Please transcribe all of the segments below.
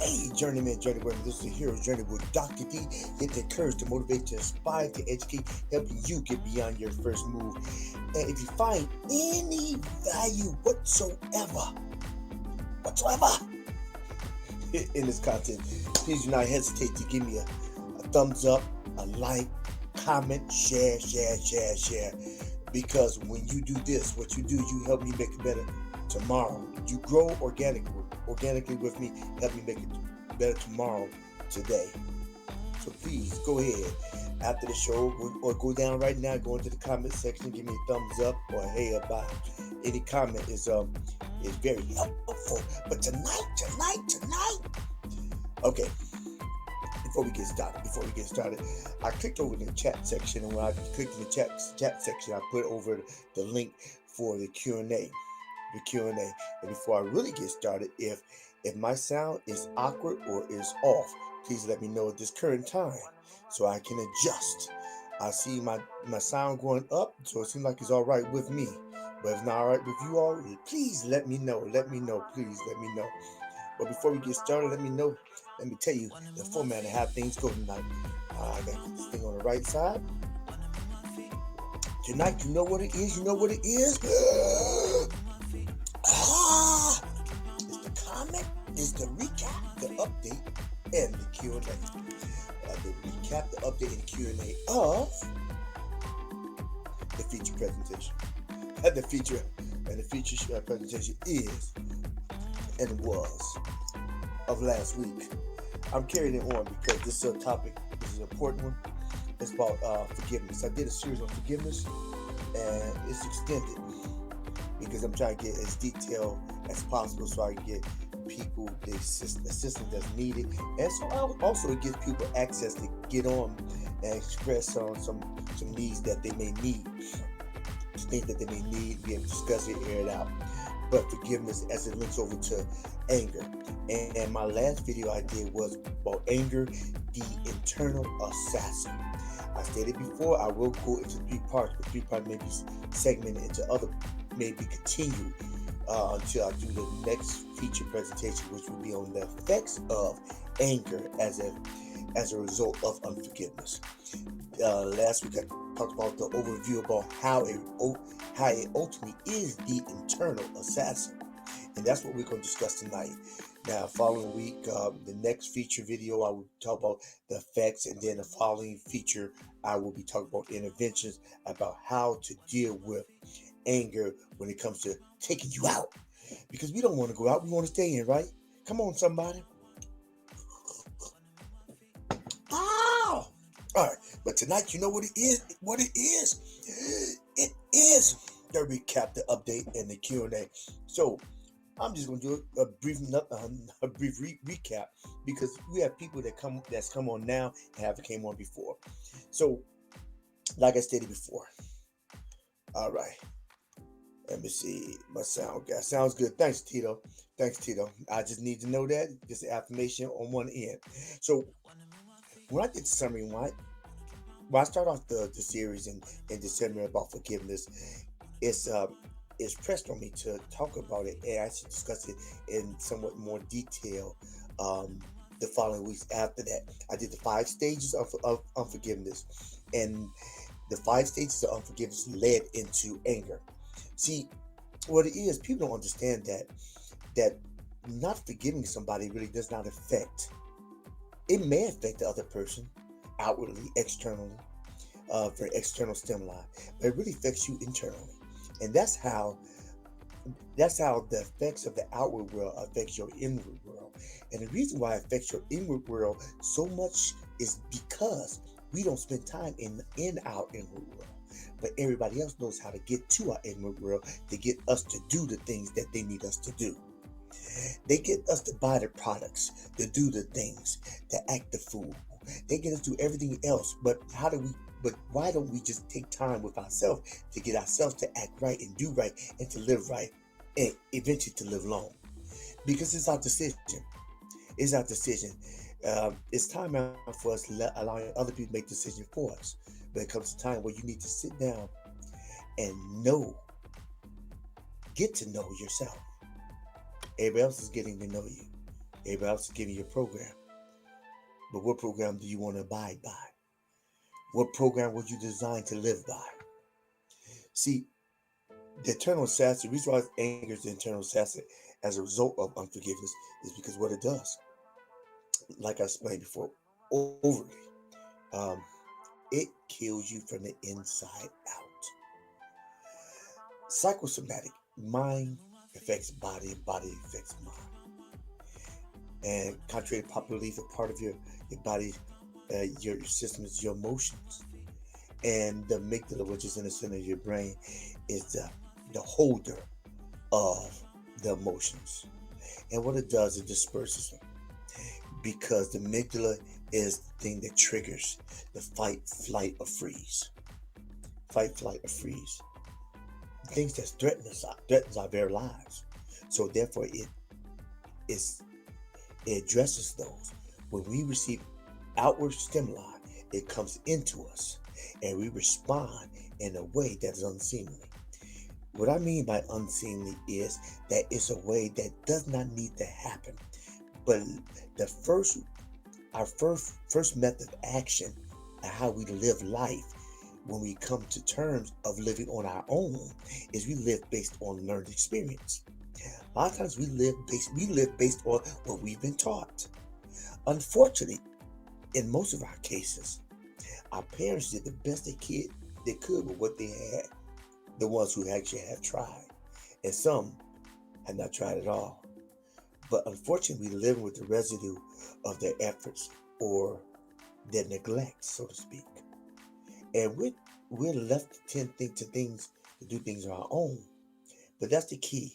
Hey, journeyman, journeywoman, this is the Hero's Journey with Dr. D. Here to encourage, to motivate, to inspire, to educate, helping you get beyond your first move. And if you find any value whatsoever, in this content, please do not hesitate to give me a thumbs up, a like, comment, share. Because when you do this, what you do, you help me make it better tomorrow. You grow organically with me, help me make it better tomorrow, today. So please go ahead after the show or go down right now, go into the comment section, give me a thumbs up or a hey or bye. Any comment is very helpful. But tonight, okay. Before we get started, I clicked over the chat section, and when I clicked in the chat section, I put over the link for the Q&A. And before I really get started, if my sound is awkward or is off, please let me know at this current time so I can adjust. I see my sound going up, so it seems like it's all right with me. But if it's not all right with you all, please let me know. Please let me know. But before we get started, let me tell you the format of how things go tonight. I got this thing on the right side. Tonight, you know what it is? It's the comment, it's the recap, the update, and the Q&A. The recap, the update, and the Q&A of the feature presentation. The feature presentation is and was of last week. I'm carrying it on because this topic is an important one. It's about forgiveness. I did a series on forgiveness, and it's extended because I'm trying to get as detailed as possible so I can get people the assistance that's needed, and so also it gives people access to get on and express on some needs that they may need, things that they may need, be able to discuss it, air it out. But forgiveness as it links over to anger. And my last video I did was about anger, the internal assassin. I stated before I will go into 3 parts, but 3 parts may be segmented into other, maybe continue until I do the next feature presentation, which will be on the effects of anger as a result of unforgiveness. Last week I talked about the overview about how it ultimately is the internal assassin, and that's what we're going to discuss tonight. Now, following week, the next feature video I will talk about the effects, and then the following feature I will be talking about interventions about how to deal with anger when it comes to taking you out, because we don't want to go out, we want to stay in, right? Come on, somebody. Oh, all right. But tonight, you know what it is? It is the recap, the update, and the Q&A. So I'm just gonna do a brief recap because we have people that's come on now and haven't came on before. So, like I stated before. All right. Let me see. My sound guy sounds good. Thanks, Tito. I just need to know that. Just affirmation on one end. So when I did the summary, when I start off the series in December about forgiveness, it's it's pressed on me to talk about it and actually discuss it in somewhat more detail. The following weeks after that, I did the 5 stages of unforgiveness, and the 5 stages of unforgiveness led into anger. See, what it is, people don't understand that not forgiving somebody really does not affect. It may affect the other person outwardly, externally, for external stimuli, but it really affects you internally, and that's how the effects of the outward world affects your inward world. And the reason why it affects your inward world so much is because we don't spend time in our inward world. But everybody else knows how to get to our inward world to get us to do the things that they need us to do. They get us to buy the products, to do the things, to act the fool. They get us to do everything else. But why don't we just take time with ourselves to get ourselves to act right and do right and to live right and eventually to live long? Because it's our decision. It's our decision. It's time out for us allowing other people to make decisions for us. But it comes a time where you need to sit down and get to know yourself. Everybody else is getting to know you. Everybody else is giving you a program. But what program do you want to abide by? What program were you designed to live by? See, the internal assassin, the reason why it angers the internal assassin as a result of unforgiveness is because what it does, like I explained before, overly, um, it kills you from the inside out. Psychosomatic, mind affects body and body affects mind. And contrary to popular belief, a part of your body, your system is your emotions. And the amygdala, which is in the center of your brain, is the holder of the emotions. And what it does, it disperses them. Because the amygdala is the thing that triggers the fight, flight, or freeze. Fight, flight, or freeze. Things that threatens our very lives. So therefore, it addresses those. When we receive outward stimuli, it comes into us, and we respond in a way that is unseemly. What I mean by unseemly is that it's a way that does not need to happen. But our first method of action and how we live life when we come to terms of living on our own is we live based on learned experience. A lot of times we live based on what we've been taught. Unfortunately, in most of our cases, our parents did the best they could with what they had. The ones who actually have tried, and some have not tried at all. But unfortunately, we live with the residue of their efforts or their neglect, so to speak. And we're left to do things on our own. But that's the key.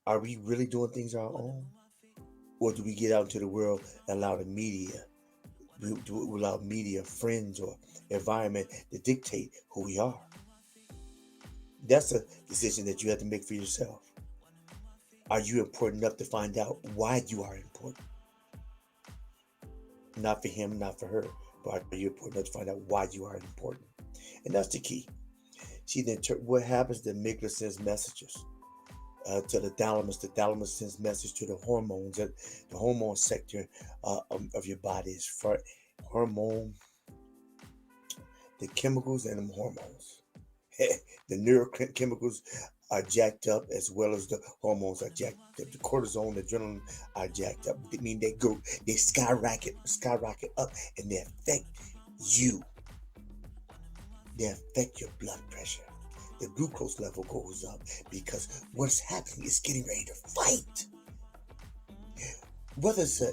Are we really doing things on our own? Or do we get out into the world and allow the media, allow media, friends, or environment to dictate who we are? That's a decision that you have to make for yourself. Are you important enough to find out why you are important? Not for him, not for her, but are you important enough to find out why you are important? And that's the key. See, what happens, the amygdala sends messages to the thalamus. The thalamus sends message to the hormones. The hormone sector of your body is for hormone, the chemicals and the hormones. The neurochemicals are jacked up as well as the hormones are jacked up. The cortisol, the adrenaline are jacked up. I mean, they skyrocket up, and they affect you. They affect your blood pressure. The glucose level goes up because what's happening is getting ready to fight. Whether it's a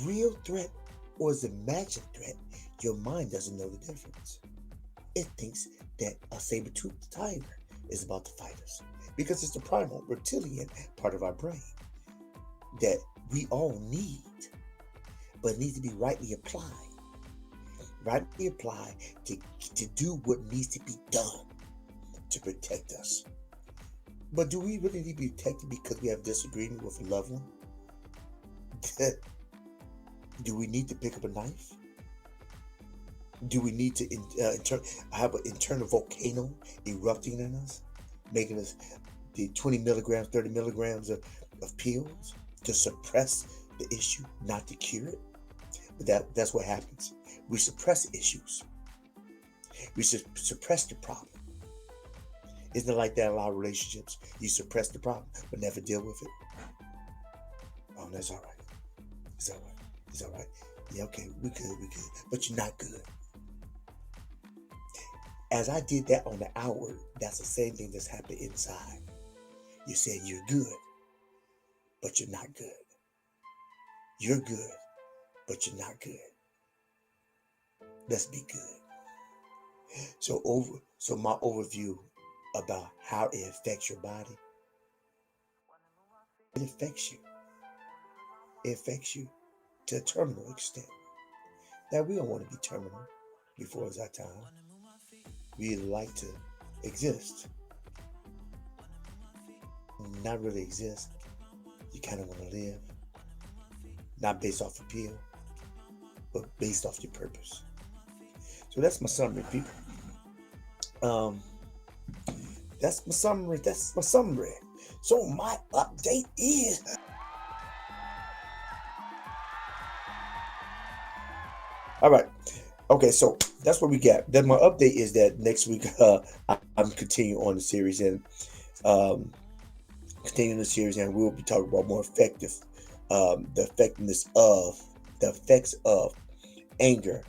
real threat or it's an imagined threat, your mind doesn't know the difference. It thinks that a saber-toothed tiger is about to fight us because it's the primal reptilian part of our brain that we all need, but it needs to be rightly applied. Rightly applied to do what needs to be done to protect us. But do we really need to be protected because we have disagreement with a loved one? Do we need to pick up a knife? Do we need to have an internal volcano erupting in us, making us the 20 milligrams, 30 milligrams of pills to suppress the issue, not to cure it? But that's what happens. We suppress issues. We suppress the problem. Isn't it like that in a lot of relationships? You suppress the problem, but never deal with it. Oh, that's all right. It's all right. It's all right. Yeah, okay, we good. But you're not good. As I did that on the outward, that's the same thing that's happening inside. You said you're good, but you're not good. You're good, but you're not good. Let's be good. So my overview about how it affects your body. It affects you. It affects you to a terminal extent. Now, we don't want to be terminal before it's our time. We like to exist. Not really exist. You kind of want to live. Not based off a pill, but based off your purpose. So that's my summary, people. That's my summary. So my update is All right. Okay, so that's what we got. Then my update is that next week I'm continuing on the series and um, continuing the series, and we'll be talking about more effective, the effectiveness of the effects of anger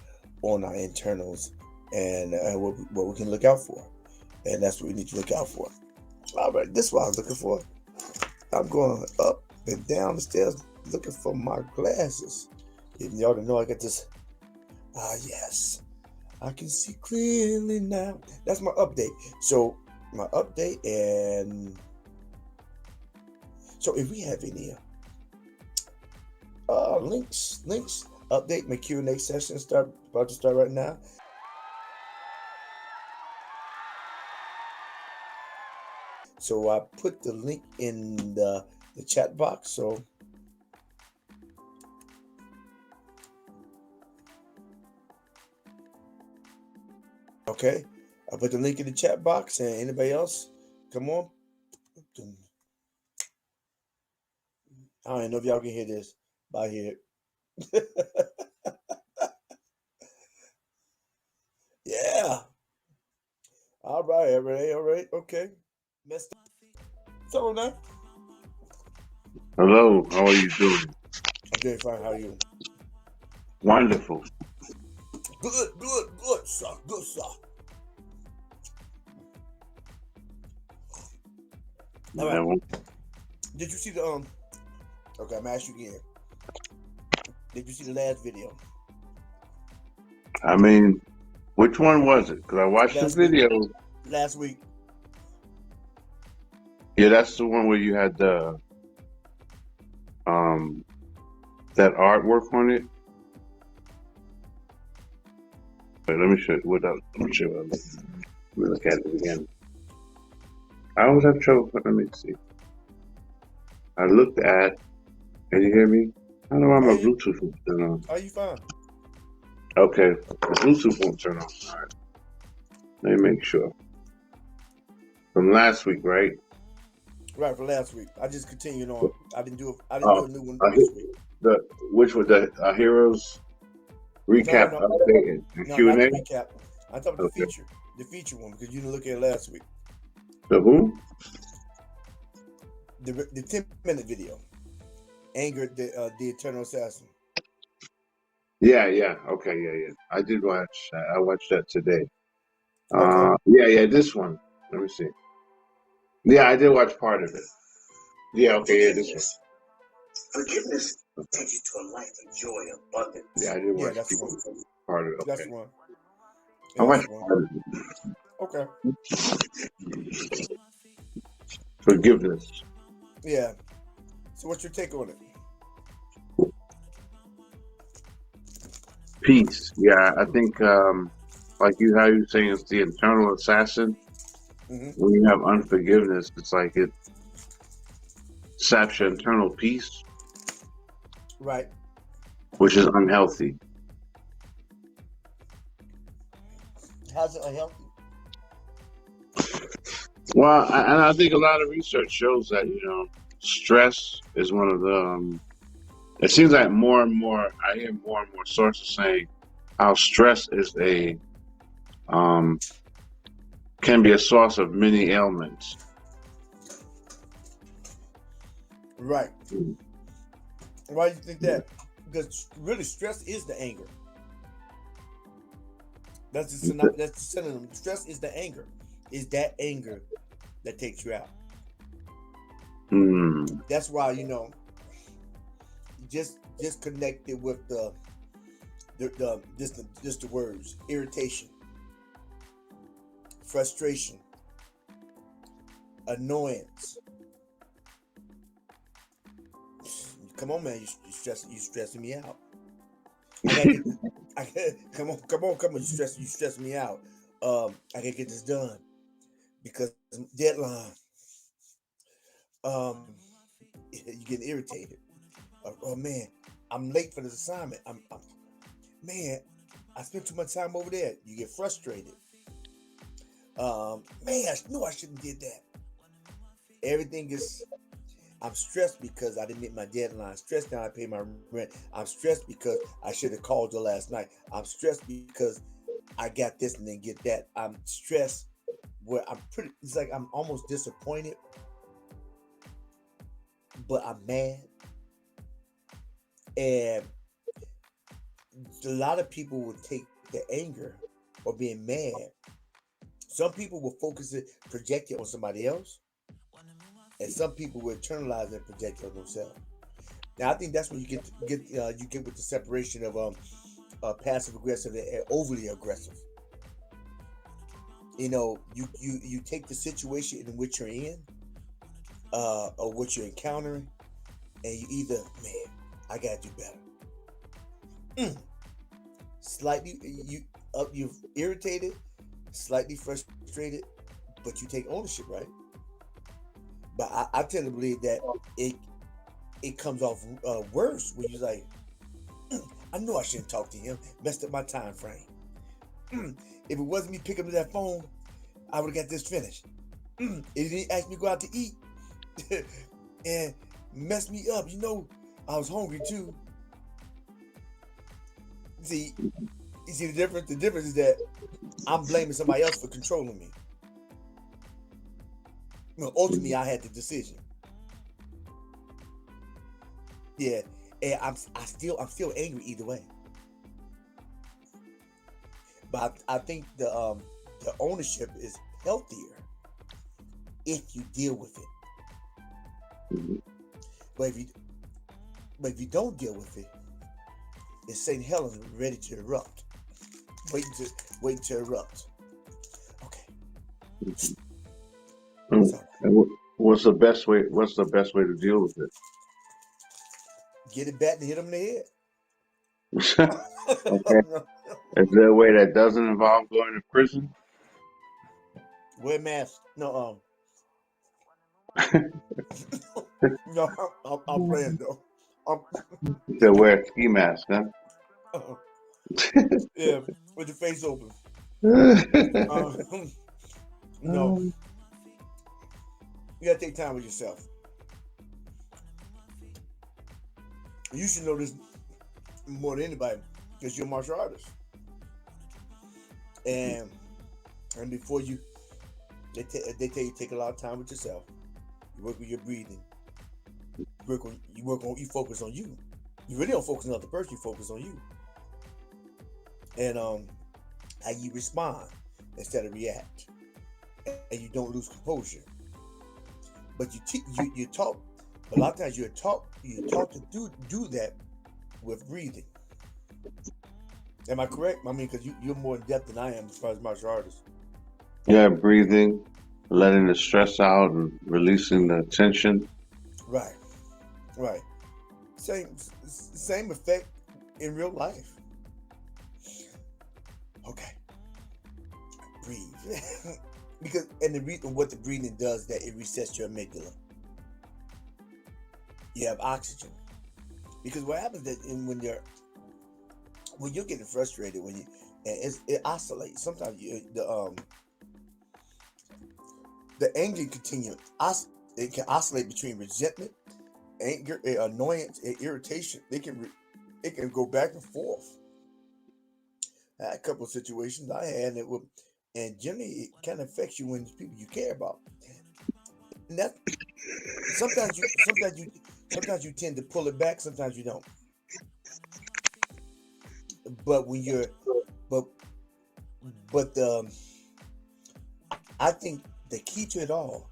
on our internals and what we can look out for, and that's what we need to look out for. All right, this is what I was looking for. I'm going up and down the stairs looking for my glasses. Even y'all don't know I got this. Ah, yes. I can see clearly now. That's my update. So my update, and so if we have any links, update my Q&A session about to start right now. So I put the link in the chat box. So okay, I put the link in the chat box, and anybody else, come on. I don't even know if y'all can hear this, but I hear it. Yeah. All right, all right, okay. Messed up. So now, Hello, how are you doing? I'm doing fine. How are you? Wonderful. Good, sir. Good, sir. All right. Man, Did you see the Okay, I'm gonna ask you again. Did you see the last video I mean, which one was it? Because I watched the last week? video. Last week. Yeah, that's the one where you had the um that artwork on it. Wait, let me show you what else. Let me show you. Let me look at it again. I always have trouble. Let me see. I looked at. Can you hear me? I don't know why I my hear you. Bluetooth won't turn on. Are you fine? Okay, the Bluetooth won't turn on. All right, let me make sure. From last week, right? Right, for last week. I just continued on. I didn't do Oh, a new one I this hit week. the which was the Heroes No, recap no, update and no, Q and not A. the recap. I thought Okay. the feature one because you didn't look at it last week. The who? The 10-minute video. Anger the eternal assassin. Yeah, yeah. Okay, yeah, yeah. I did watch that. I watched that today. Okay. Yeah, yeah. This one. Let me see. Yeah, I did watch part of it. Yeah, okay, yeah, this one. Forgiveness will take you to a life of joy, abundance. Yeah, I did Yeah, watch that's people one. part of it. That's Okay, one. I Yeah, that's watched one. part of it. Okay. Forgiveness, Yeah. So what's your take on it? peace. Yeah, I think like you, how you saying it's the internal assassin. Hmm. When you have unforgiveness, it's like it saps your internal peace, Right. which is unhealthy. How's it unhealthy? Well, and I think a lot of research shows that stress is one of the. It seems like more and more I hear more and more sources saying how stress is a um, can be a source of many ailments. Right. Why do you think that? Because really, stress is the anger. That's the synonym. Stress is the anger. Is that anger that takes you out? Mm, That's why just connect it with just the words irritation, frustration, annoyance. Come on, man, you stressing me out. I gotta get. Come on, you stressing me out. I gotta get this done because deadline. Um, you getting irritated. Oh man, I'm late for this assignment. Man, I spent too much time over there. You get frustrated. Man, I knew I shouldn't did that. Everything is I'm stressed because I didn't meet my deadline. Stressed now I pay my rent. I'm stressed because I should have called you last night. I'm stressed because I got this and then get that. I'm stressed where I'm pretty. It's like I'm almost disappointed, but I'm mad. And a lot of people will take the anger or being mad. Some people will focus it, project it on somebody else, and some people will internalize and project it on themselves. Now, I think that's when you get with the separation of passive aggressive and overly aggressive. You take the situation in which you're in, or what you're encountering, and you either, man, I gotta do better. Slightly, you're irritated, slightly frustrated, but you take ownership, right? But I tend to believe that it it comes off worse when you're like, I know I shouldn't talk to him, messed up my time frame. If it wasn't me picking up that phone, I would have got this finished. If he didn't ask me to go out to eat and mess me up, I was hungry too. See, you see the difference? The difference is that I'm blaming somebody else for controlling me. Ultimately, I had the decision. Yeah, and I'm still angry either way. But I think the ownership is healthier if you deal with it. Mhm. But if you don't deal with it, it's St. Helens ready to erupt, waiting to erupt. Okay, Mm. so And what's the best way? What's the best way to deal with get it back and hit them in the it? Okay. head. Is there a way that doesn't involve going to prison? Wear mask. No, no, I'm playing though. I'm, You said wear a ski mask, huh? yeah, with your face open. Uh, no, you gotta take time with yourself. You should know this more than anybody because you're a martial artist. And before they tell you take a lot of time with yourself. You work with your breathing. You focus on you. You really don't focus on the other person. You focus on you and how you respond instead of react. And you don't lose composure. But you talk. A lot of times you talk to do that with breathing. Am I correct? I mean, because you're more in depth than I am as far as martial artists. Yeah, breathing, letting the stress out, and releasing the tension. Right, right. Same effect in real life. Okay, breathe. Because and the reason what the breathing does that it resets your amygdala. You have oxygen. Because what happens that when you're getting frustrated it oscillates. Sometimes the anger continue. It can oscillate between resentment, anger, annoyance, and irritation. It can go back and forth. I had a couple of situations I had and generally it kind of affects you when it's people you care about. And that sometimes you tend to pull it back. Sometimes you don't. But when you're but but I think the key to it all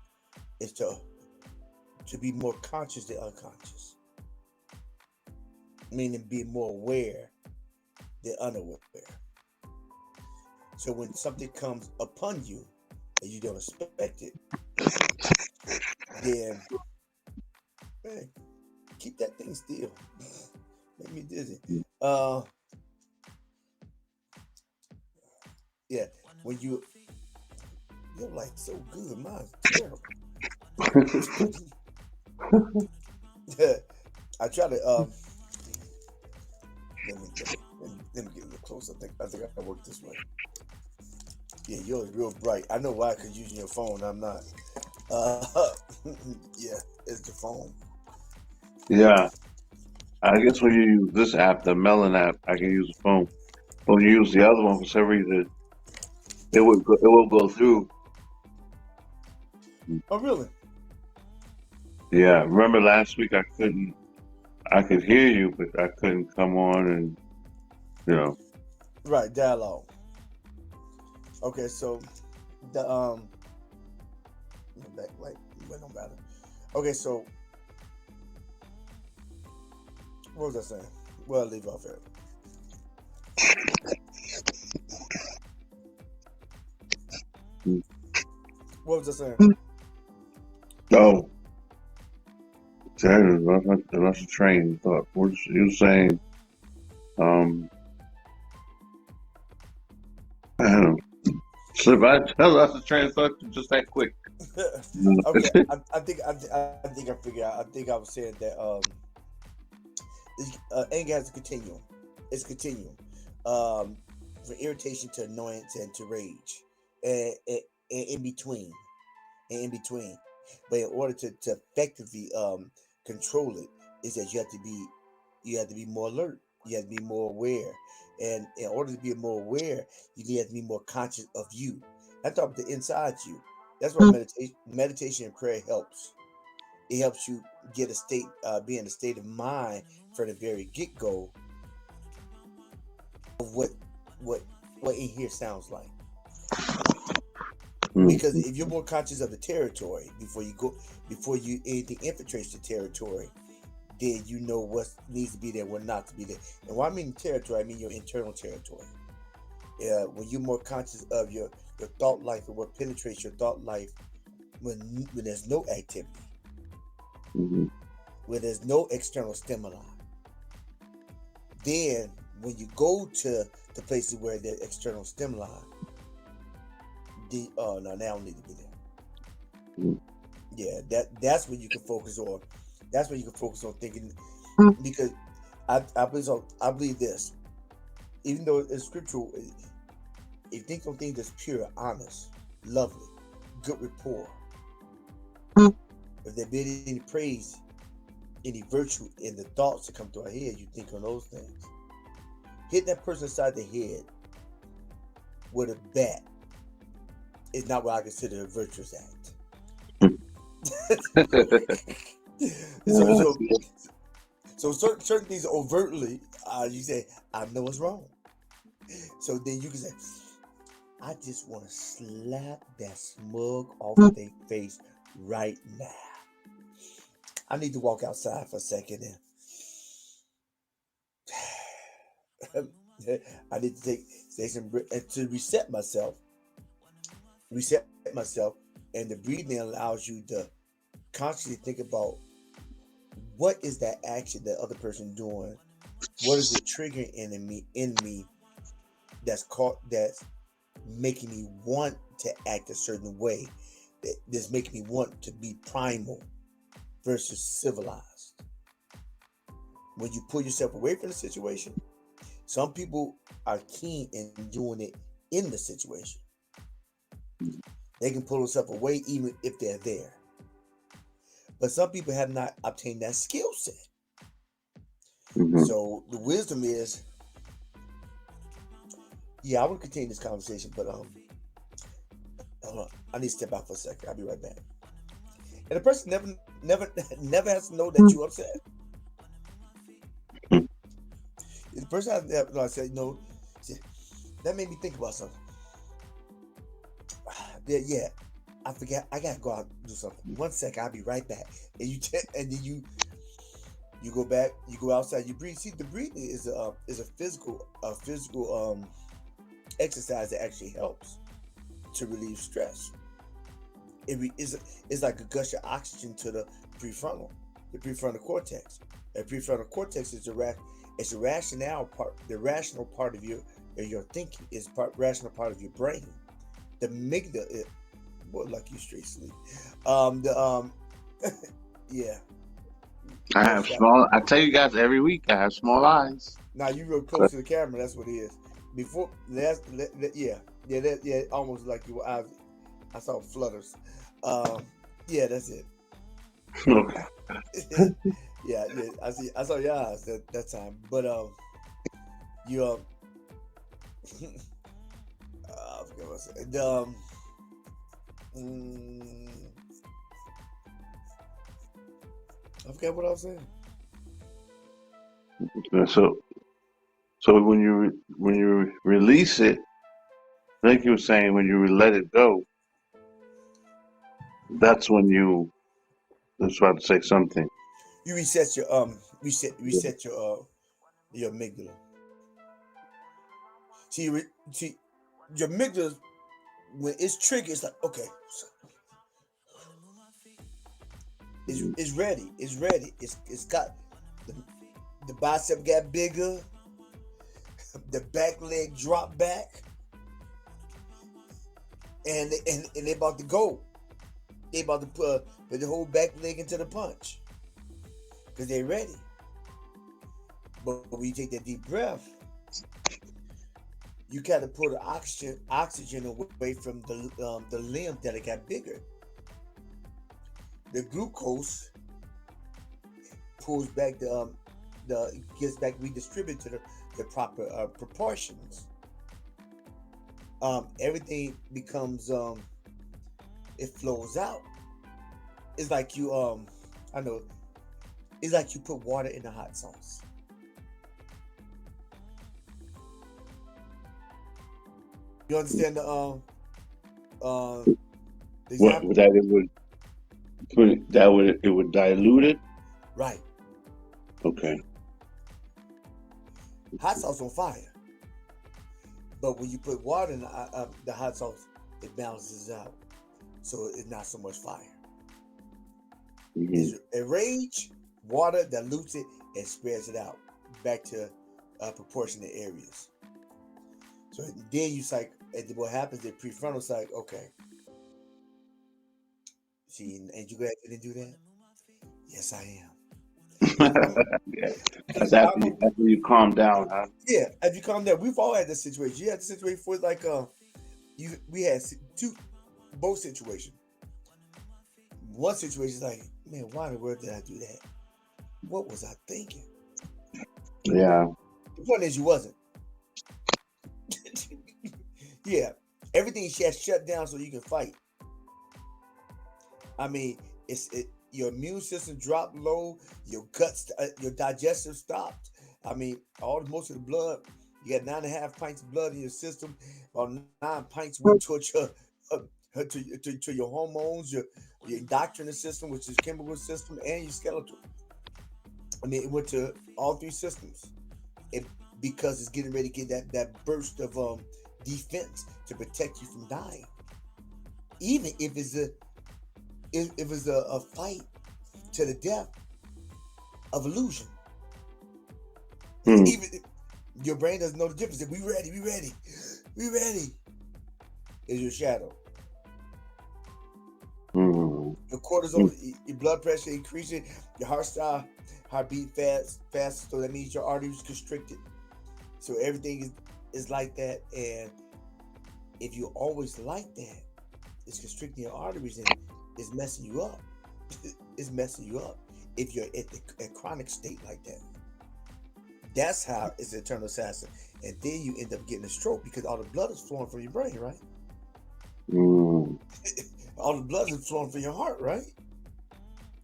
is to be more conscious than unconscious, meaning be more aware than unaware. So when something comes upon you and you don't expect it, then man, keep that thing still. Make me dizzy. Uh, yeah. When you're like so good, mine's terrible. I try to let me get a little closer. I think I work this way. Yeah, yours real bright. I know why, cause using your phone, I'm not. Uh, yeah, it's the phone. Yeah, I guess when you use this app, the Melon app, I can use the phone. When you use the other one, for some reason, it will go through. Oh, really? Yeah, remember last week I could hear you, but I couldn't come on and you know. Right, dialogue. Okay, so the back like what don't matter. Okay, so what was I saying? Well, I'll leave off here. What was I saying? Oh, that's a train thought. What you were saying? Um, I don't know. So if I tell us a train of thought just that quick. Okay, I think I figured out. I think I was saying that anger has a continuum. It's a continuum, um, from irritation to annoyance and to rage, and in between, and in between. But in order to effectively control it, is that you have to be more alert. You have to be more aware, and in order to be more aware, you have to be more conscious of you. I talk about the inside you. That's why meditation and prayer helps. It helps you get a state, be in a state of mind for the very get go of what what in here sounds like. Because Mm-hmm. if you're more conscious of the territory before you anything infiltrates the territory, then you know what needs to be there, what not to be there. And when I mean territory, I mean your internal territory. When you're more conscious of your thought life and what penetrates your thought life when there's no activity, Mm-hmm. when there's no external stimuli, then when you go to the places where there's external stimuli, the oh no, now I don't need to be there. Yeah, that's when you can focus on. That's when you can focus on thinking, because I believe this. Even though it's scriptural, if you think on things that's pure, honest, lovely, good rapport, if there be any praise, any virtue in the thoughts that come to our head, you think on those things. Hit that person inside the head with a bat is not what I consider a virtuous act. so, Yeah, so, so certain things overtly, you say, I know it's wrong. So then you can say, I just want to slap that smug off their face right now. I need to walk outside for a second and I need to take some to reset myself, and the breathing allows you to consciously think about what is that action that other person doing, what is the triggering in me that's making me want to act a certain way, that's making me want to be primal versus civilized. When you pull yourself away from the situation, some people are keen in doing it in the situation. They can pull themselves away even if they're there. But some people have not obtained that skill set. mm-hmm. So the wisdom is, yeah, I want to continue this conversation, but hold on, I need to step out for a second. I'll be right back. And the person never, never has to know that you're upset. The person has to know. I said, no, that made me think about something. Yeah, I forget. I gotta go out and do something. 1 second, I'll be right back. And and then you go back. You go outside. You breathe. See, the breathing is a physical exercise that actually helps to relieve stress. It's like a gush of oxygen to the prefrontal cortex. The prefrontal cortex is it's a rationale part. The rational part of your thinking is rational part of your brain. The amygdala, boy, like you straight sleep. The yeah. I Yeah, have shot. small. I tell you guys every week. I have small eyes. Now you real So, close to the camera. That's what it is. Before yeah, almost like your eyes. I saw flutters. Um, Yeah, that's it. Okay. Yeah, yeah. I see. I saw your eyes that time. But you I forget what I said. Mm, I forget what I was saying. So so when you release it, like you were saying, when you let it go, that's when you. I was about to say something. You reset your reset your amygdala. See your amygdala when it's triggered, it's like okay, it's ready, it's ready, it's got the, the bicep got bigger, the back leg dropped back, and they about to go. They about to put the whole back leg into the punch because they ready. But when you take that deep breath, you got to pull the oxygen away from the limb that it got bigger. The glucose pulls back the gets back redistributed to the proper proportions. Everything becomes it flows out. It's like you I know it's like you put water in a hot sauce. You understand uh the What example? that it would put it, that would it would dilute it. Right. Okay. Hot sauce on fire. But when you put water in the hot sauce, it balances out. So it's not so much fire. Hmm. Is a rage, water dilutes it and spreads it out back to proportionate areas. So then you like, and what happens? The prefrontal side, okay, see, and you glad you didn't do that? Yes, I am. Yeah. Because I don't know. After you calm down, huh? Yeah, as you calm down, we've all had this situation. You had the situation for like you we had two both situations. One situation is like, man, why in the world did I do that? What was I thinking? Yeah. The point is, you wasn't. Yeah, everything has shut down so you can fight. I mean, your immune system dropped low, your guts, your digestive stopped. I mean, most of the blood, you got 9.5 pints of blood in your system. About 9 pints went towards uh, to your hormones, your endocrine system, which is chemical system, and your skeletal. I mean, it went to all three systems. It because it's getting ready to get that burst of defense to protect you from dying, even if it's a fight to the death of illusion. Hmm. Even your brain doesn't know the difference. If we ready, we ready, we ready. Is your shadow. Hmm. Your cortisol, your blood pressure increasing, your heartbeat fast. So that means your arteries constricted. So everything is like that. And if you always like that, it's constricting your arteries and it's messing you up. It's messing you up if you're at a chronic state like that. That's how it's an eternal assassin. And then you end up getting a stroke because all the blood is flowing from your brain, right? Hmm. All the blood is flowing from your heart, right?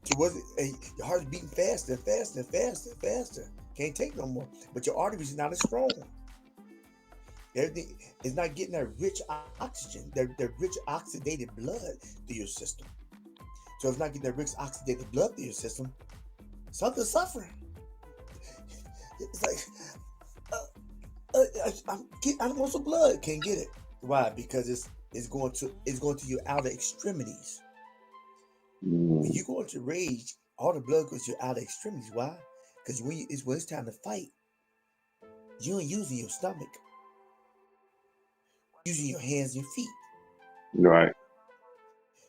So your heart's beating faster and faster and faster and faster. Can't take no more. But your arteries are not as strong. Everything is not getting that rich oxygen, that rich oxidated blood through your system. So if it's not getting that rich oxidated blood through your system, something's suffering. It's like I want some blood, can't get it. Why? Because it's going to your outer extremities. When Hmm. you go into rage, all the blood goes to your outer extremities. Why? Because when it's time to fight, you ain't using your stomach, using your hands and your feet. Right.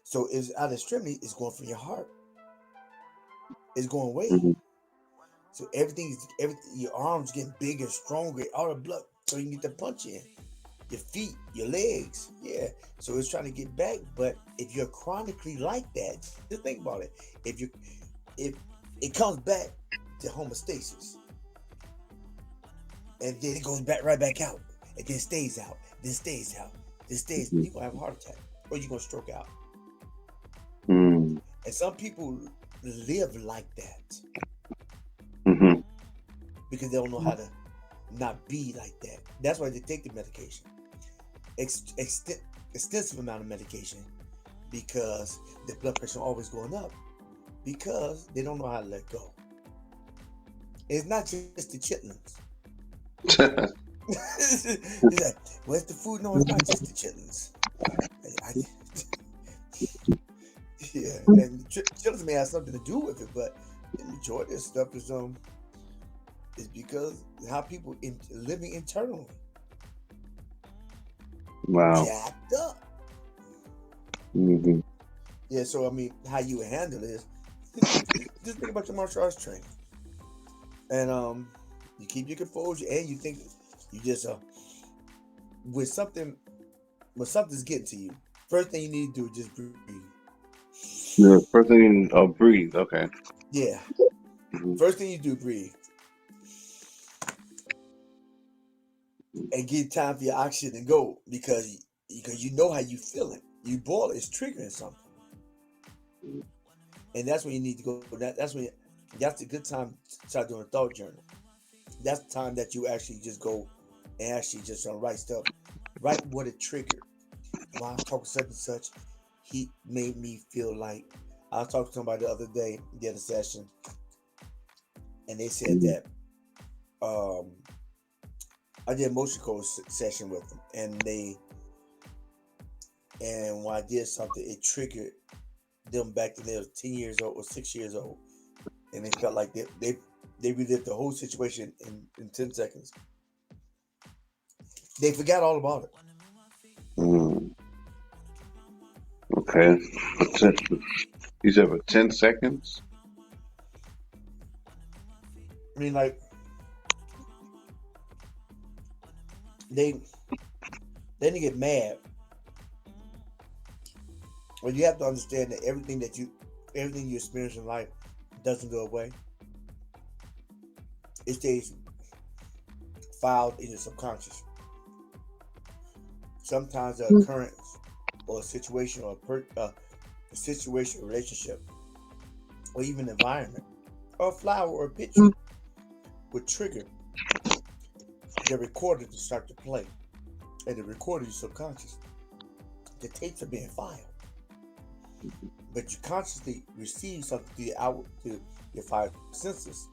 So it's outer extremity is going from your heart. It's going away. Hmm. So everything your arms getting bigger, stronger, all the blood, so you can get the punch in. your feet, your legs. Yeah. So it's trying to get back. But if you're chronically like that, just think about it. If it comes back to homeostasis, and then it goes back right back out, and then stays out, then stays out, then stays, Mhm. you're gonna have a heart attack or you're gonna stroke out. Mm. And some people live like that Mhm. because they don't know how to not be like that. That's why they take the medication. Extensive amount of medication because the blood pressure always going up because they don't know how to let go. It's not just the chitlins. It's like, where's the food? No, it's not just the chitlins. I, yeah, and chitlins may have something to do with it, but the majority of stuff is because how people living internally Wow. jacked up. Mhm. Yeah, so I mean, how you would handle this? Just think about your martial arts training, and you keep your composure, and you think you just with something when something's getting to you. First thing you need to do is just breathe. The first thing, oh, breathe. Okay. Yeah, Mhm. first thing you do, breathe, and give time for your oxygen to go because you know how you feeling. You boil it's triggering something, and that's when you need to go. That's a good time to start doing a thought journal. That's the time that you actually just go and actually just write stuff. Write what it triggered. When I was talking such and such, he made me feel like I was talking to somebody the other day, the other session, and they said Mhm. that um, I did a motion coach session with them, and when I did something, it triggered them back to they were 10 years old or 6 years old, and they felt like they relived the whole situation in 10 seconds. They forgot all about it. Mm. Okay. Ten- You said for 10 seconds. I mean, like they then they get mad. Well, you have to understand that everything you experience in life doesn't go away. It stays filed in your subconscious. Sometimes the occurrence or a situation or a situation, or relationship, or even environment, or a flower or a picture would trigger the recorder to start to play, and the recorder is subconscious. The tapes are being filed, but you consciously receive something through your five senses.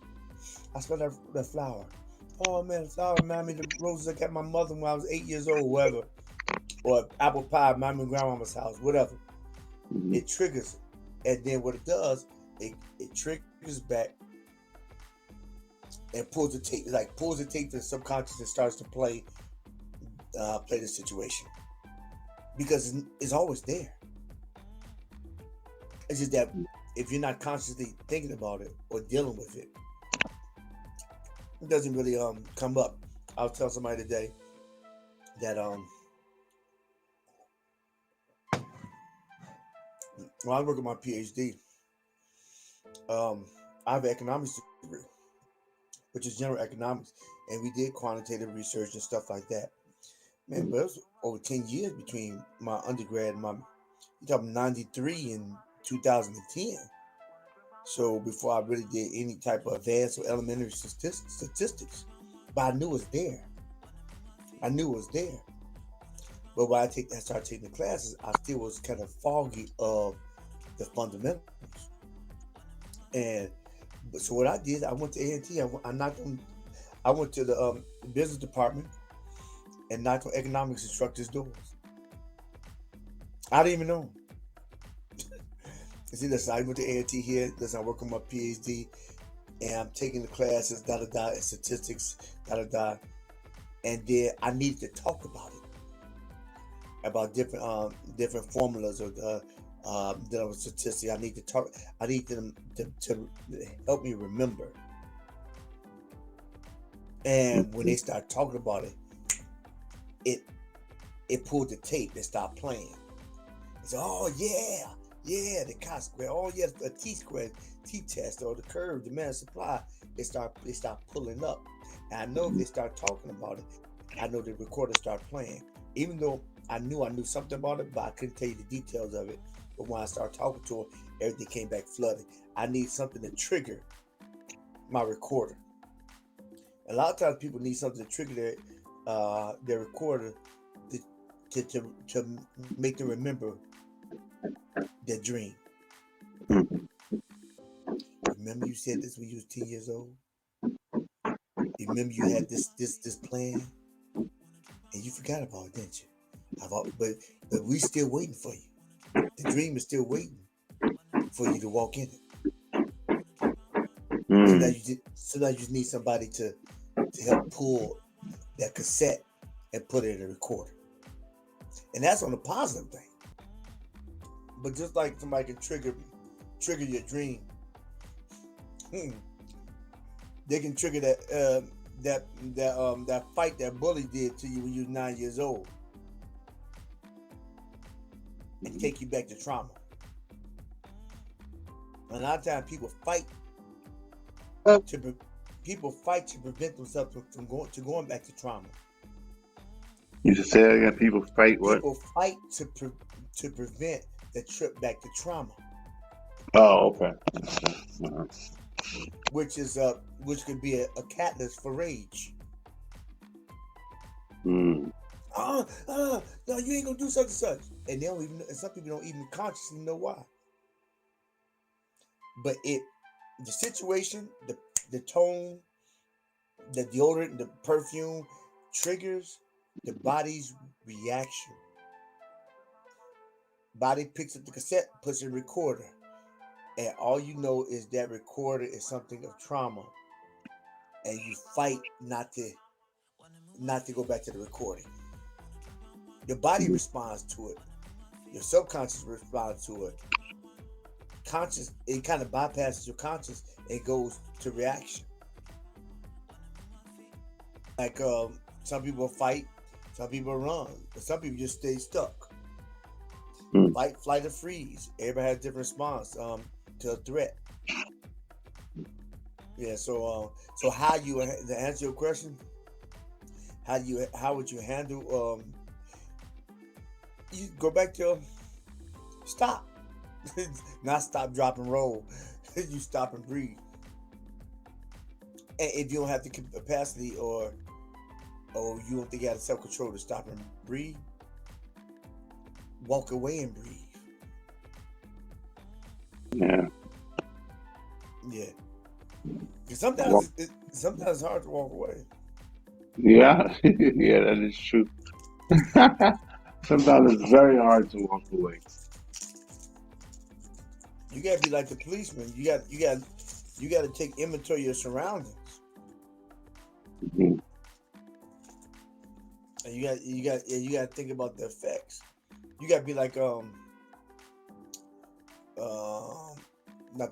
I smell that flower. Oh man, the flower reminded me of the roses I got my mother when I was 8 years old, whatever. Or apple pie, reminded me of grandmama's house, whatever. Mhm. It triggers it. And then what it does, it triggers back and pulls the tape, like pulls the tape to the subconscious and starts to play the situation. Because it's always there. It's just that if you're not consciously thinking about it or dealing with it, it doesn't really come up. I was telling somebody today that when I work on my PhD, um I have an economics degree, which is general economics, and we did quantitative research and stuff like that. Man, but it was over 10 years between my undergrad and my you talking 93 and 2010. So before I really did any type of advanced or elementary statistics, but I knew it was there. I knew it was there. But when I started taking the classes, I still was kind of foggy of the fundamentals. And so what I did, I went to A&T. I knocked on. I went to the business department and knocked on economics instructors' doors. I didn't even know. See, listen, I went to A&T here. Listen, I work on my PhD, and I'm taking the classes, da da da, and statistics, da da da. And then I needed to talk about different formulas or the statistics. I need to talk. I need them to help me remember. And when they start talking about it, it it pulled the tape and stopped playing. It's oh yeah, the cot square. Oh yeah, the T square, T test or the curve, demand and supply. They start pulling up. And I know if they start talking about it, I know the recorder start playing. Even though I knew something about it, but I couldn't tell you the details of it. But when I started talking to her, everything came back flooded. I need something to trigger my recorder. A lot of times people need something to trigger their recorder to make them remember their dream. Remember you said this when you was 10 years old? You remember you had this plan and you forgot about it, didn't you? But we still waiting for you. The dream is still waiting for you to walk in it. So now you just need somebody to help pull that cassette and put it in a recorder. And that's on the positive thing. But just like somebody can trigger your dream, they can trigger that fight that bully did to you when you were 9 years old and take you back to trauma. And a lot of times people fight to prevent themselves from going back to trauma. You should say that again. People fight what? People fight to prevent the trip back to trauma. Oh, okay. Which could be a catalyst for rage. No, you ain't gonna do such and such, and they don't even. And some people don't even consciously know why. But the situation, the tone, the deodorant, the perfume triggers the body's reaction. Body picks up the cassette, puts it in recorder, and all you know is that recorder is something of trauma, and you fight not to go back to the recording. Your body responds to it. Your subconscious responds to it. Conscious, it kind of bypasses your conscious. It goes to reaction. Like some people fight, some people run, but some people just stay stuck. Fight, flight, or freeze. Everybody has a different response to a threat. Yeah. So how to answer your question? How would you handle? You go back to stop, not stop, drop, and roll. You stop and breathe. And if you don't have the capacity or you don't think you have the self-control to stop and breathe, walk away and breathe. Yeah. Sometimes it's hard to walk away. Yeah, yeah, that is true. Sometimes it's very hard to walk away. You gotta be like the policeman. You got to take inventory of your surroundings. Mm-hmm. And you got to think about the effects. You got to be like not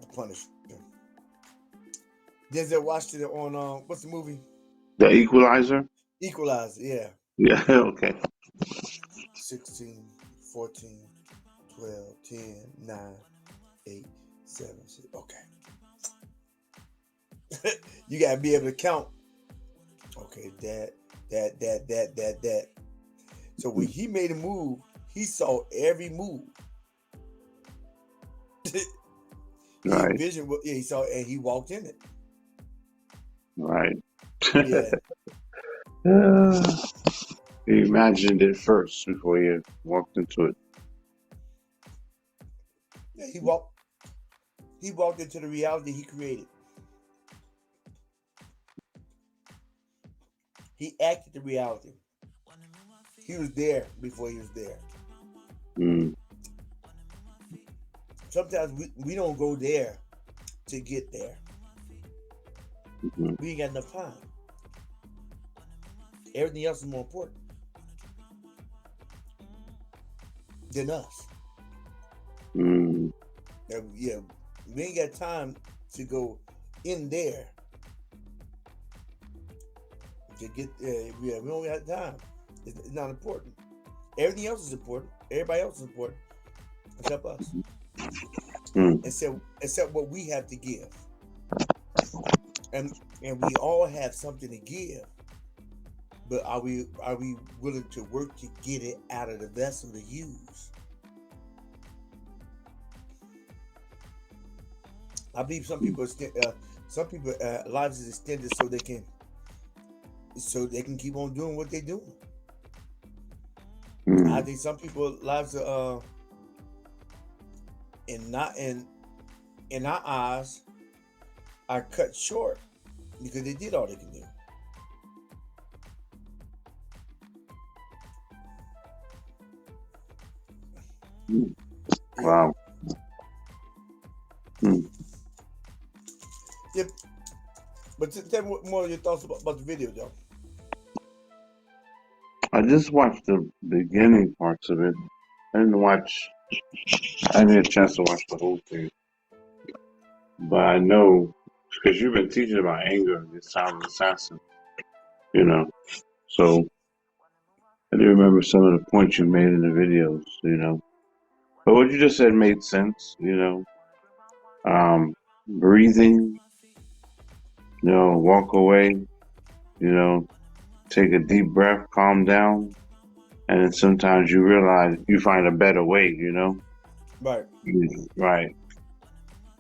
the Punisher. Denzel Washington on what's the movie? The Equalizer? Equalizer, yeah. Yeah, okay. 16, 14, 12, 10, 9, 8, 7, 6. Okay. You gotta be able to count. Okay, that. So when he made a move, he saw every move. Right. He saw, and he walked in it. Right. Yeah. He imagined it first before he walked into it. Yeah, he walked into the reality he created. He acted the reality. He was there before he was there. Sometimes we don't go there to get there. We ain't got enough time. Everything else is more important than us. Yeah, we ain't got time to go in there to get there. Yeah, we don't got time. It's not important. Everything else is important. Everybody else is important except us. Mm. Except what we have to give. And we all have something to give. But are we willing to work to get it out of the vessel to use? I believe some people lives is extended so they can keep on doing what they're doing. I Mm. think some people lives are in not in our eyes are cut short because they did all they can do. Mm. Yeah, Wow. Mm. yeah. But tell me more of your thoughts about the video, though. I just watched the beginning parts of it. I didn't watch. I didn't get a chance to watch the whole thing, but I know because you've been teaching about anger, this time assassin. You know, so I do remember some of the points you made in the videos. But what you just said made sense. Breathing. Walk away. You know, take a deep breath, calm down, and then sometimes you realize you find a better way. Right. Right.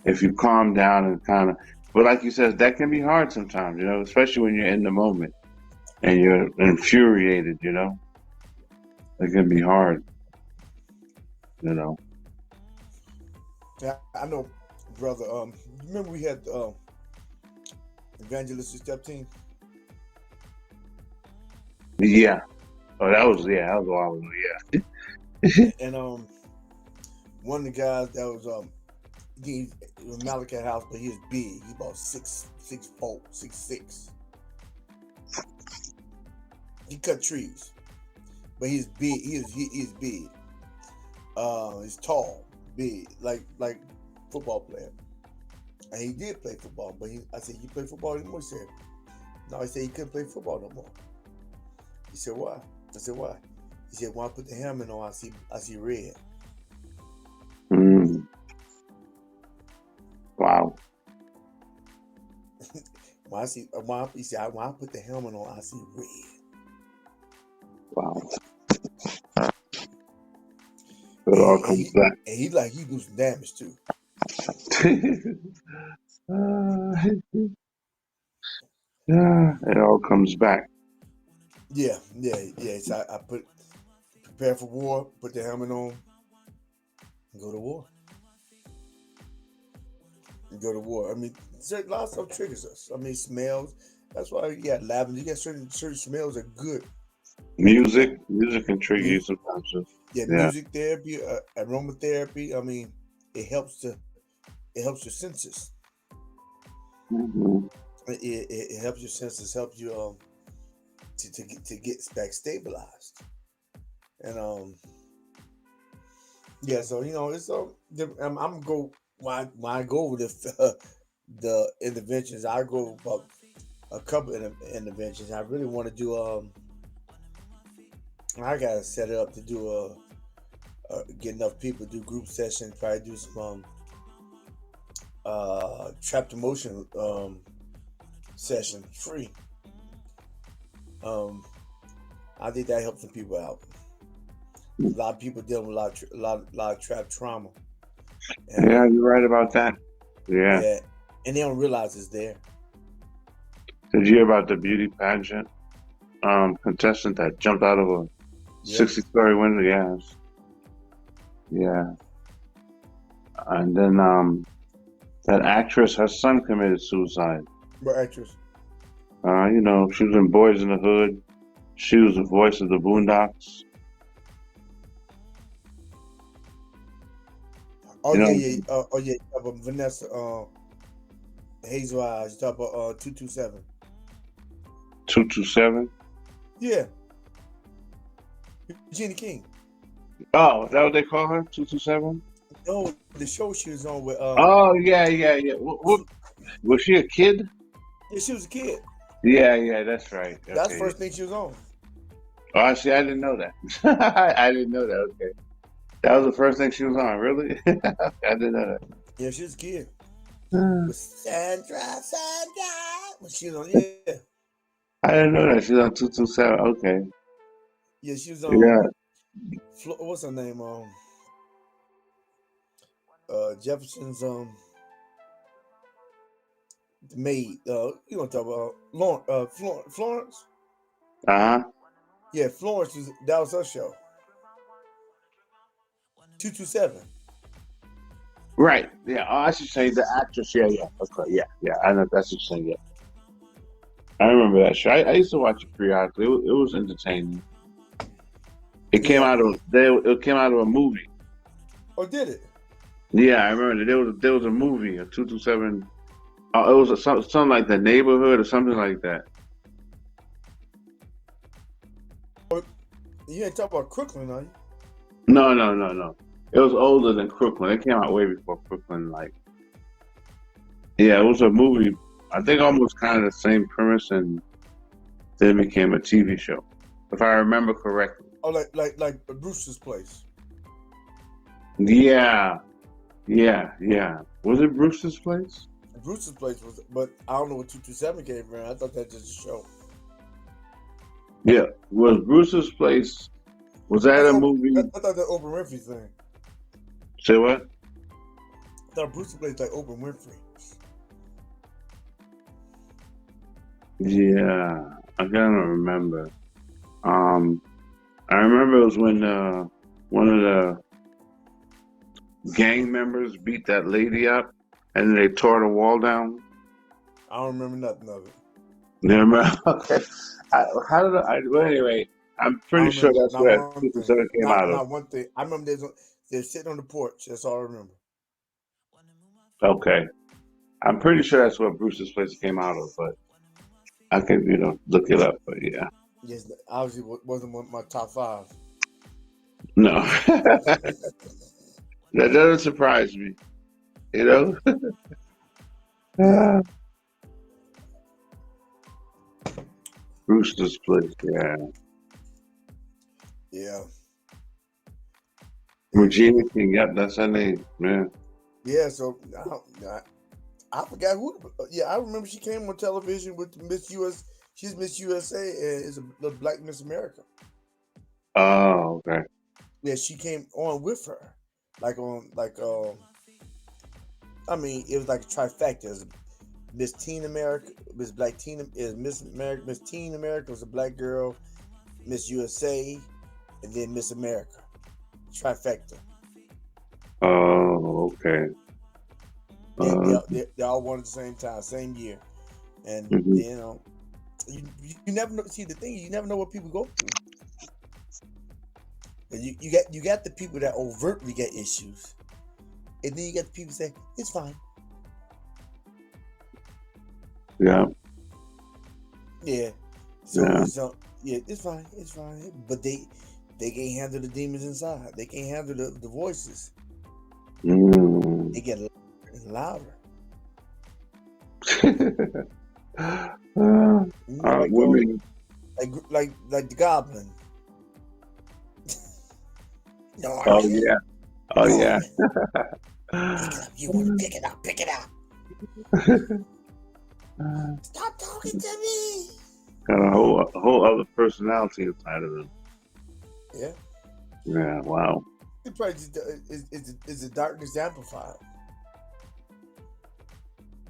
If you calm down and kind of, but like you said, that can be hard sometimes. Especially when you're in the moment and you're infuriated. It can be hard. You know. Yeah, I know, brother. Remember we had evangelistic step team, Yeah. Oh, that was a while ago. Yeah. and one of the guys that was he was Malachi House, but he was big. He about 6'4", 6'6". He cut trees, but he's big. He is big. He's tall, big, like football player. And he did play football, but I said, "You play football anymore?" He said, "No." He said he couldn't play football no more. He said, "Why?" I said, "Why?" He said, "When I put the helmet on, I see red." Mm, wow. He said, "When I put the helmet on, I see red." Wow. It And, all he, and, comes he, back. and he like he do some damage too. Yeah, it all comes back. Yeah. So I prepare for war, put the helmet on, and go to war. And go to war. I mean, certain lots of stuff triggers us. I mean, smells. That's why you got lavender. You got certain smells are good. Like Music can trigger you mu- sometimes. Too. yeah, Yeah. music therapy, aromatherapy. I mean, it helps your senses. Hmm. It helps your senses. Helps you to get back stabilized. And yeah. So it's I'm gonna go when I go over the interventions. I go about a couple of interventions. I really want to do I gotta set it up to do get enough people to do group sessions. Probably do some trapped emotion session free. Um, I think that helps some people out. A lot of people dealing with a lot of trapped trauma, and Yeah, you're right about that. Yeah. yeah, and they don't realize it's there. Did you hear about the beauty pageant contestant that jumped out of a Yeah, 60-story window? Yes. Yeah. And then that actress, her son committed suicide. but actress. She was in Boys in the Hood. She was the voice of the Boondocks. Oh You yeah, know, yeah. You talk about Vanessa Hazel Eyes. You talk about 227. 227. Yeah, Regina King. Oh, is that what they call her? 227. No, the show she was on with Oh, yeah, yeah, yeah. Was she a kid? yeah, she was a kid. Yeah, yeah, that's right. That's the Okay. first thing she was on. Oh, actually, I didn't know that. I didn't know that. Okay, that was the first thing she was on. Really? I didn't know Yeah, she was a kid that. with Sandra. When she was on, yeah, I didn't know that. She's on 227. Okay. yeah, she was Yeah. what's her name? Jefferson's the maid. You want to talk about Florence? Uh huh. Yeah, Florence was that was her show. 227. Right. Yeah. Oh, I should say the actress. Yeah. Yeah. Okay. Yeah. Yeah. I know that's what you're saying. Yeah. I remember that show. I used to watch it periodically. It was entertaining. It came Yeah. out of it came out of a movie. Oh, did it? Yeah, I remember that there was a movie, a 227. It was something like the neighborhood or something like that. Oh, you ain't talking about Crooklyn, are you? No, no, no, no. It was older than Crooklyn. It came out way before Crooklyn. Like, yeah, it was a movie. I think almost kind of the same premise, and then it became a TV show, if I remember correctly. Oh, like Brewster's Place. Yeah, yeah, yeah. Was it Brewster's Place? Brewster's Place was, but I don't know what 227 came from. I thought that was just a show. Yeah, was Brewster's Place? Was that That's a movie? I thought that Oprah Winfrey thing. Say what? I thought Brewster's Place like Oprah Winfrey. Yeah, I kind of remember. Um, I remember it was when one of the gang members beat that lady up, and they tore the wall down. I don't remember nothing of it. You remember? Okay. How did well, anyway, I'm I pretty don't sure remember that's not where one thing. 57 came out of. Not one thing. I remember they're sitting on the porch. That's all I remember. Okay. I'm pretty sure that's where Bruce's Place came out of, but I can, look it up. But yeah. Yes, obviously wasn't one of my top five. No. That doesn't surprise me, you know? Yeah, Ah, Brewster's Place, yeah. yeah, yeah. Regina King, yep, that's her name. Yeah. Yeah, so I forgot who. Yeah, I remember she came on television with Miss US. She's Miss USA and is a black Miss America. Oh, okay. Yeah, she came on with her, like on like I mean, it was like a trifecta. It was Miss Teen America, Miss Black Teen is Miss America. Miss Teen America was a black girl. Miss USA, and then Miss America. Trifecta. Oh, okay. They they, Uh, they all won at the same time, same year, and mhm. you never know. See, the thing is, you never know what people go through. And you got the people that overtly get issues, and then you got the people say it's fine. Yeah, Yeah. So yeah. it's fine. But they can't handle the demons inside. They can't handle the voices. Mm. They get louder and louder. Like Women. like the goblin. Oh, Norman, yeah. Oh, yeah. Norman, pick it up. You want to pick it up? Pick it up. Stop talking to me. Got a whole other personality inside of them. Yeah. Yeah, wow. It probably just, is the darkness amplified.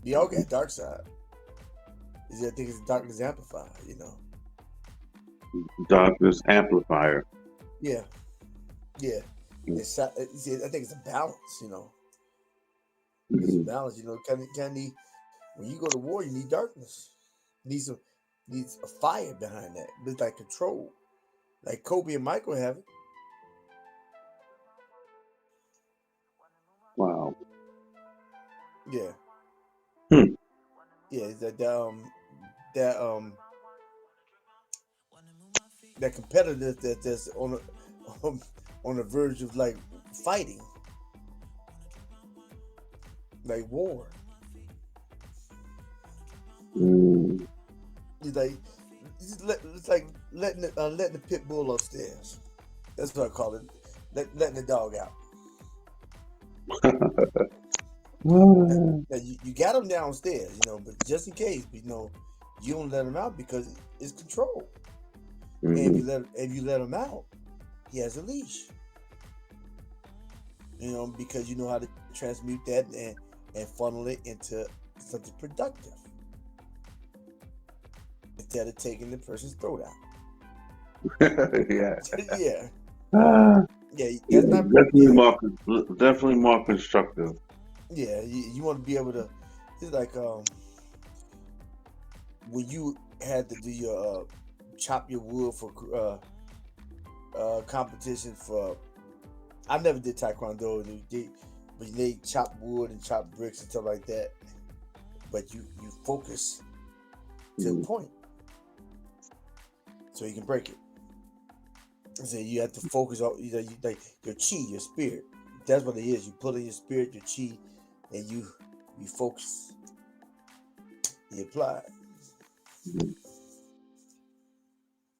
We all got dark side. I think it's darkness amplified, Darkness amplifier. Yeah. Yeah. Mm-hmm. I think it's a balance, It's a Mm-hmm. balance, Kind of when you go to war, you need darkness. Needs a fire behind that. But it's like control. Like Kobe and Michael have it. Wow. Yeah. Hmm. Yeah, it's that that competitive that's on the verge of like fighting. Like war. Mm. It's like it's like letting the pit bull upstairs. That's what I call it. Letting the dog out. Now you got him downstairs, but just in case, you don't let him out because it's control. And Mhm. if you let him out, he has a leash. Because you know how to transmute that and funnel it into something productive instead of taking the person's throat Yeah. out. Yeah, Ah, yeah, yeah, that's not. definitely Yeah, more constructive. yeah. You want to be able to. It's like when you had to do your chop your wood for competition for. I never did taekwondo, but they chop wood and chop bricks and stuff like that. But you focus to a Mhm. point so you can break it. So you have to focus on like your chi, your spirit. That's what it is. You put in your spirit, your chi, and you focus, you apply. Mhm.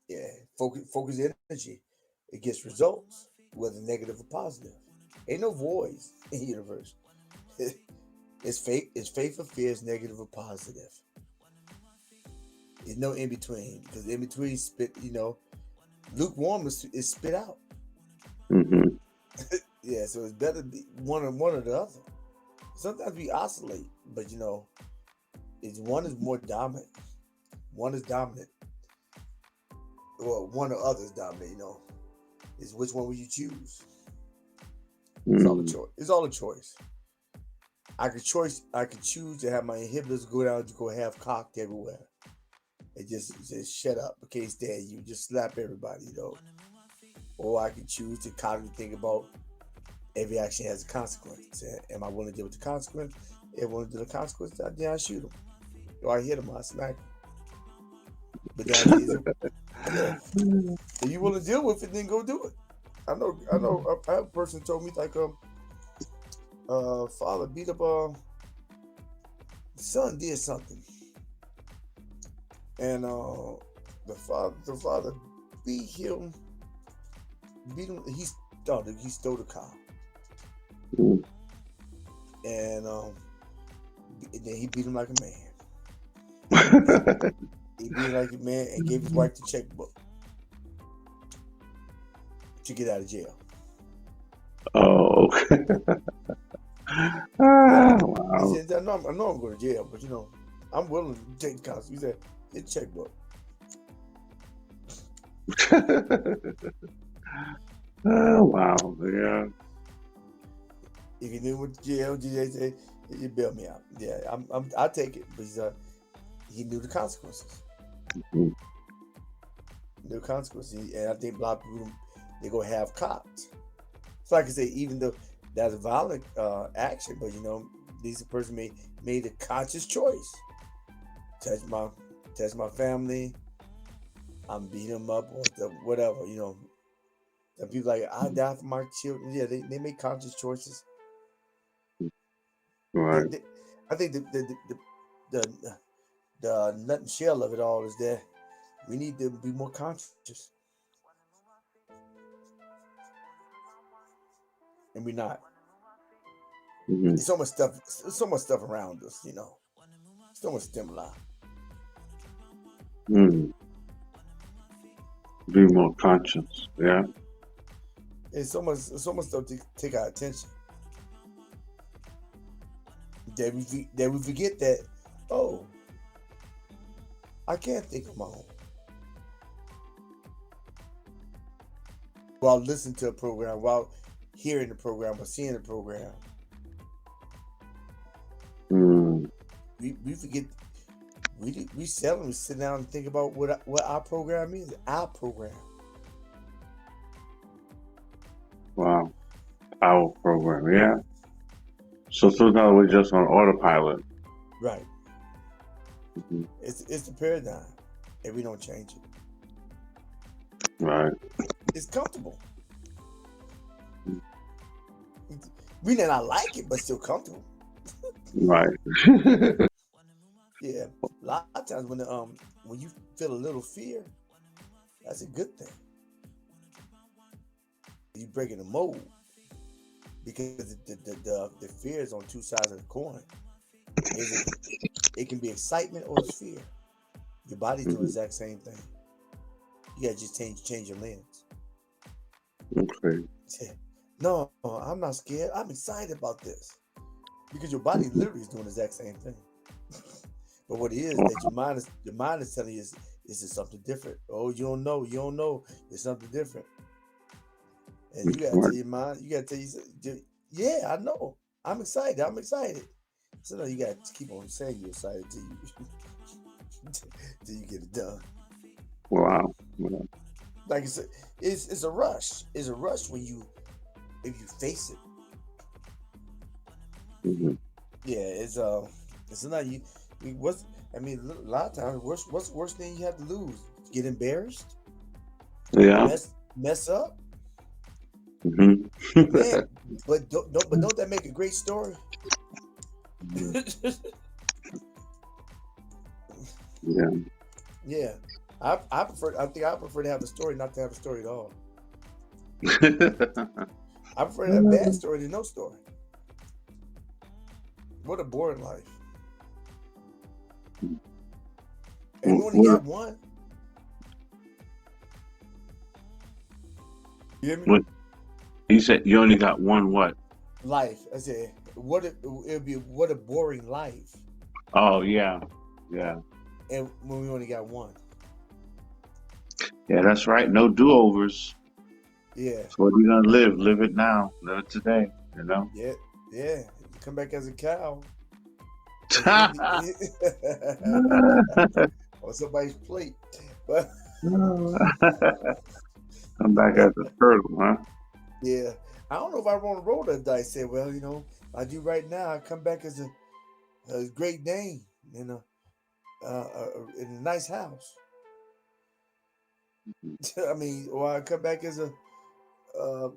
Yeah, focus energy. It gets results, whether negative or positive. Ain't no voids in the universe. It's faith or fear is negative or positive. There's no in between because in between spit. Lukewarm is spit out. Mhm. Yeah, so it's better to be one or the other. Sometimes we oscillate, but it's one is more dominant. One is dominant. Well, one or other is dominant. Is which one will you choose? It's all a Mhm. choice. It's all a choice. I could choose to have my inhibitors go down to go half cocked everywhere. It just shut up. I can't stand you. Just slap everybody. Or I could choose to constantly think about every action has a consequence. Am I willing to deal with the consequence? If I want to deal with the consequence, then I shoot him. Or I hit him, I smack him. But then is it, yeah. If you want to deal with it, then go do it. I know. I have a person told me like father beat up the son did something, and the father beat him, beat him. He stole the car, Mhm. and then he beat him like a man. He, he beat him like a man and gave his wife the checkbook to get out of jail. Oh, okay. Yeah, Ah, he wow. said, I know I'm going to jail, but I'm willing to take the consequence. He said, get the checkbook. Oh, wow. Yeah. If you knew what jail, they say, you bail me out. Yeah, I take it, but he knew the consequences. Mhm. Knew the consequences, and I think a lot of people they go half cocked. So like I say, even though that's a violent action, but this person made a conscious choice. Touch my touch my family, I'm beating them up or whatever. Some people like I die for my children. Yeah, they make conscious choices. They, Right. they, I think the the nut and shell of it all is that we need to be more conscious, and we're not. Mhm. It's so much stuff. So much stuff around us. So much stimuli. Mhm. Be more conscious. Yeah. It's so much stuff to take our attention. That we forget that. Oh, I can't think of my own. While listening to a program, while hearing the program or seeing the program, Mm. we forget. We seldom sit down and think about what our program is. Our program, Wow. Our program. Yeah. So sometimes we're just on autopilot. right? Mhm. It's the paradigm, and we don't change it. Right. It's comfortable. We may not like it, but still comfortable. Right. Yeah, a lot of times when when you feel a little fear, that's a good thing. You breaking the mold because the fear is on two sides of the coin. Is it can be excitement or it's fear. Your body's doing the Mhm. exact same thing. You gotta just change your lens. Okay. No, I'm not scared. I'm excited about this because your body Mhm. literally is doing the exact same thing. But what it is that Wow. your mind is telling you is something different. Oh, you don't know, it's something different. And you gotta tell Right. your mind, you gotta tell you, yeah, I know, I'm excited. So no, you gotta keep on saying you're excited till you till you get it done. Wow. Wow. Like I said, it's a rush. It's a rush when you if you face it. Mhm. Yeah, it's not what's I mean a lot of times what's the worst thing you have to lose? Get embarrassed, Yeah. mess up, Mhm. man. But don't that make a great story? Yeah. Yeah, I think I prefer to have a story not to have a story at all. I prefer to have a bad story than no story. What a boring life. And we only What, got one. You hear me? what you said? You only got one what? Life. I said, it'd be what a boring life. Oh yeah. Yeah. And when we only got one. Yeah, that's right. No do-overs. Yeah, So what are you gonna live? Live it now. Live it today. You know. yeah, yeah. You come back as a cow and eat on somebody's plate. But Come back as a turtle, huh? yeah, I don't know if I want to roll that dice. Say, well, I do right now. I come back as a Great Dane in a nice house. I mean, or I come back as uh,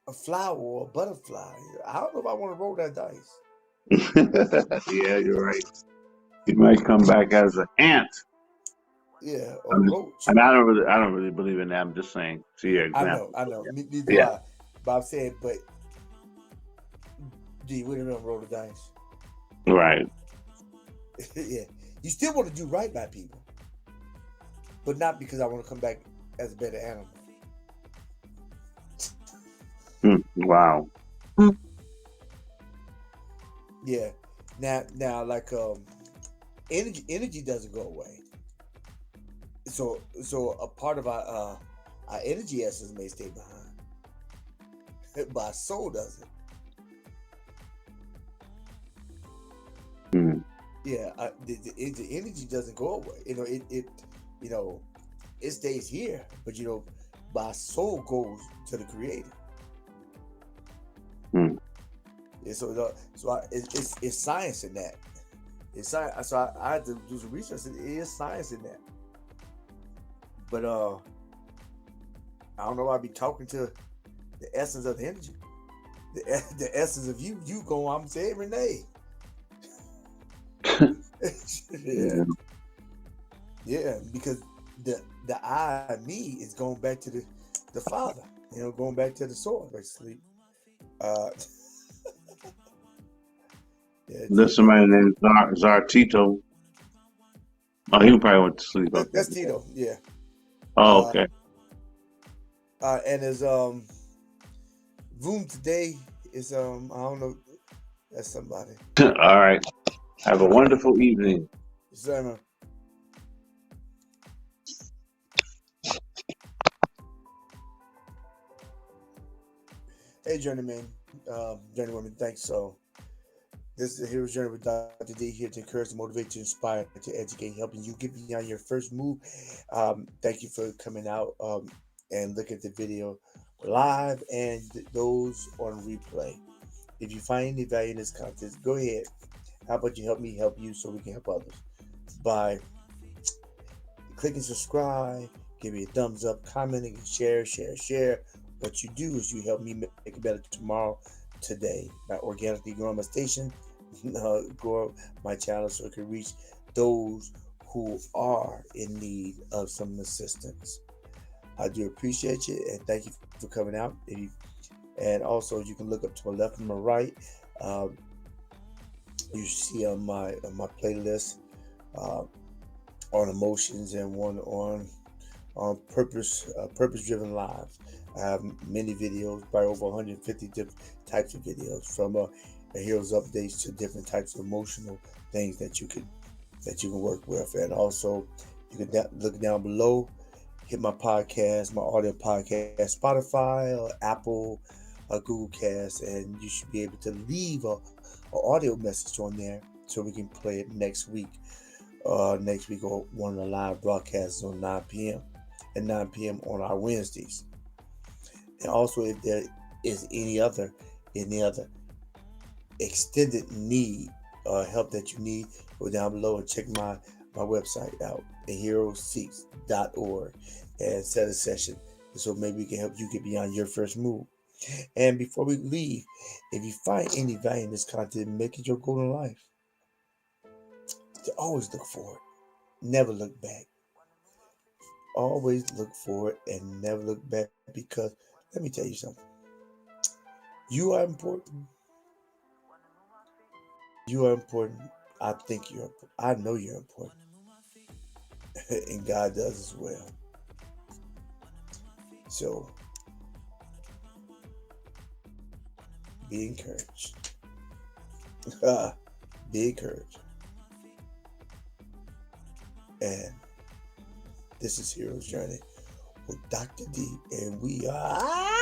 a flower or a butterfly. I don't know if I want to roll that dice. Yeah, you're right. You might come back as an ant. Yeah, or I'm just, roach. and I don't really believe in that. I'm just saying. See your example. I know. Me do Yeah, I. But I'm saying, but gee, we don't roll the dice. right. Yeah, you still want to do right by people, but not because I want to come back as a better animal. Wow. Yeah. Now, like energy doesn't go away. So a part of our energy essence may stay behind, but our soul doesn't. Mm. Yeah, the energy doesn't go away. You know, it stays here, but my soul goes to the creator. Mm. Yeah, it's science in that. It's science. So I had to do some research. It is science in that. But I don't know. I'd be talking to the essence of the energy, the essence of you. You go. I'm saying Renee. Yeah, Yeah. yeah. Because the I me is going back to the father. Going back to the source basically. Uh, yeah, There's somebody named Zartito. Oh, he probably went to sleep. Okay. that's Tito. Yeah. Oh, Uh, okay. and his room today is I don't know. That's somebody. All right. Have a wonderful evening. Simon. Hey, journeyman, journeywoman. Thanks. So this is Hero's Journey with Dr. D here to encourage, to motivate, to inspire, to educate, helping you get beyond your first move. Thank you for coming out and look at the video live and those on replay. If you find any value in this content, go ahead. How about you help me help you so we can help others by clicking subscribe, give me a thumbs up, commenting, and share. What you do is you help me make it better tomorrow, today, by organically growing my station, grow my channel so it can reach those who are in need of some assistance. I do appreciate you and thank you for coming out. And also, you can look up to my left and my right. Um, you see on my playlist uh, on emotions and one on purpose driven lives. I have many videos, probably over 150 different types of videos, from a hero's updates to different types of emotional things that you can work with. And also, you can look down below, hit my podcast, my audio podcast, Spotify or Apple, Google Cast, and you should be able to leave a audio message on there so we can play it next week. Next week on one of the live broadcasts on 9 p.m. and 9 p.m. on our Wednesdays. And also, if there is any other extended need help that you need, go down below and check my website out, theheroseeks.org, and set a session so maybe we can help you get beyond your first move. And before we leave, if you find any value in this content, make it your goal in life to always look forward, never look back. Always look forward and never look back, because let me tell you something. You are important. You are important. I think you're important. I know you're important. And God does as well. So be encouraged. Be encouraged. And this is Hero's Journey with Dr. D. And we are out.